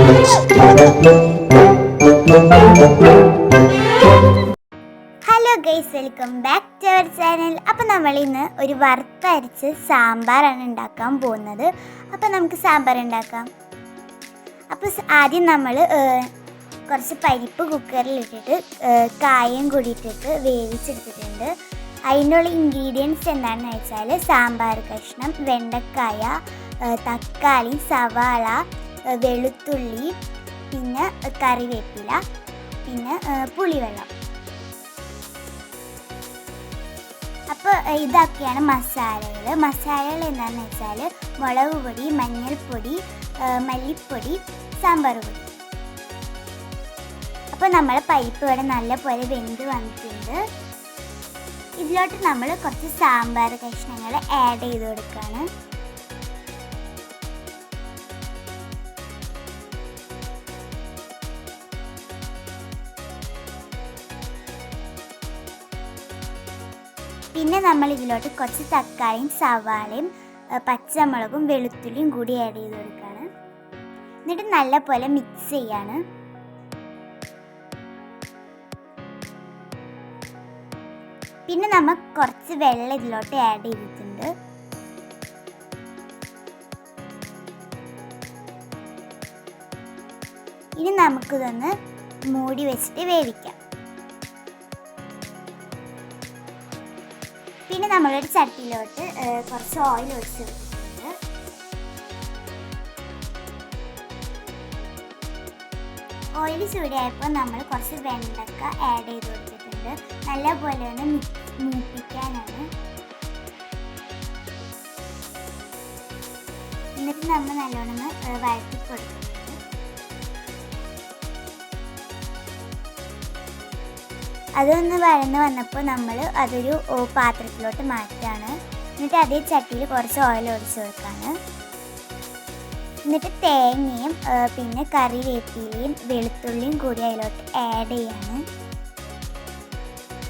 Hello guys, welcome back to our channel. അപ്പോൾ നമ്മൾ ഇന്ന് ഒരു വറുത്തരച്ച് സാമ്പാറാണ് ഉണ്ടാക്കാൻ പോകുന്നത്. അപ്പോൾ നമുക്ക് സാമ്പാർ ഉണ്ടാക്കാം. അപ്പോൾ ആദ്യം നമ്മൾ കുറച്ച് പരിപ്പ് കുക്കറിൽ ഇട്ടിട്ട് കായം കൂടി ഇട്ടിട്ട് വേവിച്ചെടുത്തിട്ടുണ്ട്. അതിനുള്ള ഇൻഗ്രീഡിയൻസ് എന്താണെന്ന് വെച്ചാൽ സാമ്പാർ കഷ്ണം, വെണ്ടക്കായ, തക്കാളി, സവാള, വെളുത്തുള്ളി, പിന്നെ കറിവേപ്പില, പിന്നെ പുളിവെള്ളം. അപ്പോൾ ഇതൊക്കെയാണ് മസാലകൾ എന്താണെന്ന് വെച്ചാൽ മുളക് പൊടി, മഞ്ഞൾപ്പൊടി, മല്ലിപ്പൊടി, സാമ്പാർ പൊടി. അപ്പോൾ നമ്മൾ പരിപ്പ് ഇവിടെ നല്ലപോലെ വെന്ത് വന്നിട്ടുണ്ട്. ഇതിലോട്ട് നമ്മൾ കുറച്ച് സാമ്പാർ കഷ്ണങ്ങൾ ആഡ് ചെയ്ത് കൊടുക്കുകയാണ്. പിന്നെ നമ്മൾ ഇതിലോട്ട് കുറച്ച് തക്കാളിയും സവാളയും പച്ചമുളകും വെളുത്തുള്ളിയും കൂടി ആഡ് ചെയ്ത് കൊടുക്കുകയാണ്. എന്നിട്ട് നല്ലപോലെ മിക്സ് ചെയ്യാണ്. പിന്നെ നമ്മൾ കുറച്ച് വെള്ളം ഇതിലോട്ട് ആഡ് ചെയ്തിട്ടുണ്ട്. ഇനി നമുക്കിതൊന്ന് മൂടി വെച്ചിട്ട് വേവിക്കാം. പിന്നെ നമ്മളൊരു ചട്ടിയിലോട്ട് കുറച്ച് ഓയിൽ ഒഴിച്ച് വെച്ചിട്ടുണ്ട്. ഓയിൽ ചൂടായപ്പോൾ നമ്മൾ കുറച്ച് വെണ്ടക്ക ആഡ് ചെയ്ത് കൊടുത്തിട്ടുണ്ട്. നല്ലപോലെ ഒന്ന് മൂപ്പിക്കാനാണ്. എന്നിട്ട് നമ്മൾ നല്ലോണം വഴറ്റി കൊടുത്തിട്ടുണ്ട്. അതൊന്ന് വഴന്ന് വന്നപ്പോൾ നമ്മൾ അതൊരു പാത്രത്തിലോട്ട് മാറ്റാണ്. എന്നിട്ട് അതേ ചട്ടിയിൽ കുറച്ച് ഓയിൽ ഒഴിച്ച് വെക്കാണ്. എന്നിട്ട് തേങ്ങയും പിന്നെ കറിവേപ്പിലയും വെളുത്തുള്ളിയും കൂടി അതിലോട്ട് ആഡ് ചെയ്യാണ്.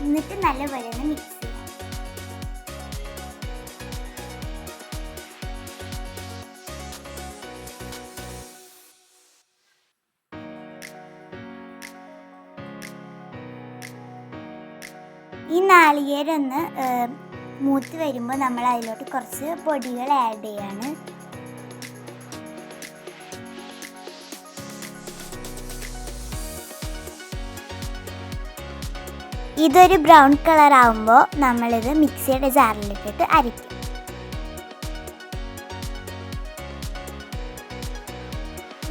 എന്നിട്ട് നല്ലപോലെ ഒന്ന് മിക്സ് ചെയ്യാം. ഈ നാളികേരം ഒന്ന് മൂത്ത് വരുമ്പോൾ നമ്മൾ അതിലോട്ട് കുറച്ച് പൊടികൾ ആഡ് ചെയ്യാണ്. ഇതൊരു ബ്രൗൺ കളർ ആകുമ്പോൾ നമ്മളിത് മിക്സിയുടെ ജാറിലിട്ടിട്ട് അരയ്ക്കും.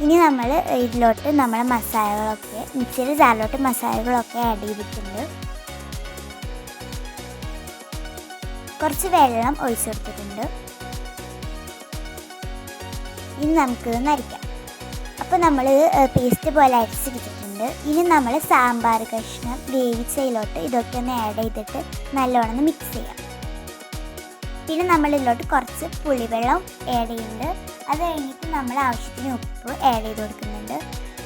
ഇനി നമ്മൾ ഇതിലോട്ട് നമ്മളെ മസാലകളൊക്കെ മിക്സിയുടെ ജാറിലോട്ട് മസാലകളൊക്കെ ആഡ് ചെയ്തിട്ടുണ്ട്. കുറച്ച് വെള്ളം ഒഴിച്ചു കൊടുത്തിട്ടുണ്ട്. ഇനി നമുക്കിതൊന്ന് അരയ്ക്കാം. അപ്പോൾ നമ്മൾ പേസ്റ്റ് പോലെ അരച്ചെടുത്തിട്ടുണ്ട്. ഇനി നമ്മൾ സാമ്പാർ കഷ്ണം വേവിച്ചതിലോട്ട് ഇതൊക്കെ ഒന്ന് ആഡ് ചെയ്തിട്ട് നല്ലോണം മിക്സ് ചെയ്യാം. പിന്നെ നമ്മൾ ഇതിലോട്ട് കുറച്ച് പുളിവെള്ളം ആഡ് ചെയ്യുന്നുണ്ട്. അത് കഴിഞ്ഞിട്ട് നമ്മൾ ആവശ്യത്തിന് ഉപ്പ് ആഡ് ചെയ്ത് കൊടുക്കുന്നുണ്ട്.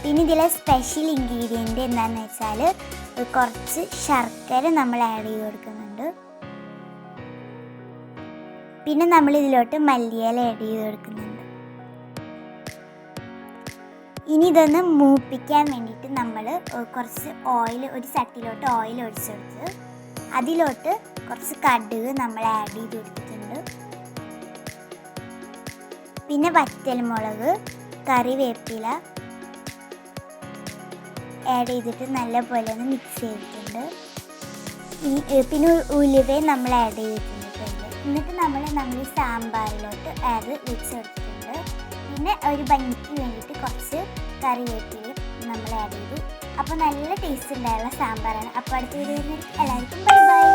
പിന്നെ ഇതിലെ സ്പെഷ്യൽ ഇൻഗ്രീഡിയൻ്റ് എന്താണെന്ന് വെച്ചാൽ കുറച്ച് ശർക്കര നമ്മൾ ആഡ് ചെയ്ത് കൊടുക്കുന്നുണ്ട്. പിന്നെ നമ്മൾ ഇതിലോട്ട് മല്ലിയില ആഡ് ചെയ്ത് കൊടുക്കുന്നുണ്ട്. ഇനി ഇതൊന്ന് മൂപ്പിക്കാൻ വേണ്ടിയിട്ട് നമ്മൾ കുറച്ച് ഒരു ചട്ടിയിലോട്ട് ഓയിൽ ഒഴിച്ചെടുത്ത് അതിലോട്ട് കുറച്ച് കടുക് നമ്മൾ ആഡ് ചെയ്ത് കൊടുത്തിട്ടുണ്ട്. പിന്നെ വറ്റൽമുളക്, കറിവേപ്പില ആഡ് ചെയ്തിട്ട് നല്ലപോലെ ഒന്ന് മിക്സ് ചെയ്തിട്ടുണ്ട്. പിന്നെ ഉലുവയും നമ്മൾ ആഡ് ചെയ്തിട്ടുണ്ട്. എന്നിട്ട് നമ്മൾ ഈ സാമ്പാറിലോട്ട് അത് വെച്ചെടുത്തിട്ടുണ്ട്. പിന്നെ ഒരു ഭംഗിക്ക് വേണ്ടിയിട്ട് കുറച്ച് കറിവേപ്പിലയും നമ്മൾ ആഡ് ചെയ്തു. അപ്പോൾ നല്ല ടേസ്റ്റ് ഉണ്ടായുള്ള സാമ്പാറാണ്. അപ്പോൾ അടുത്ത വീഡിയോയിൽ എല്ലാവർക്കും ബൈ ബൈ.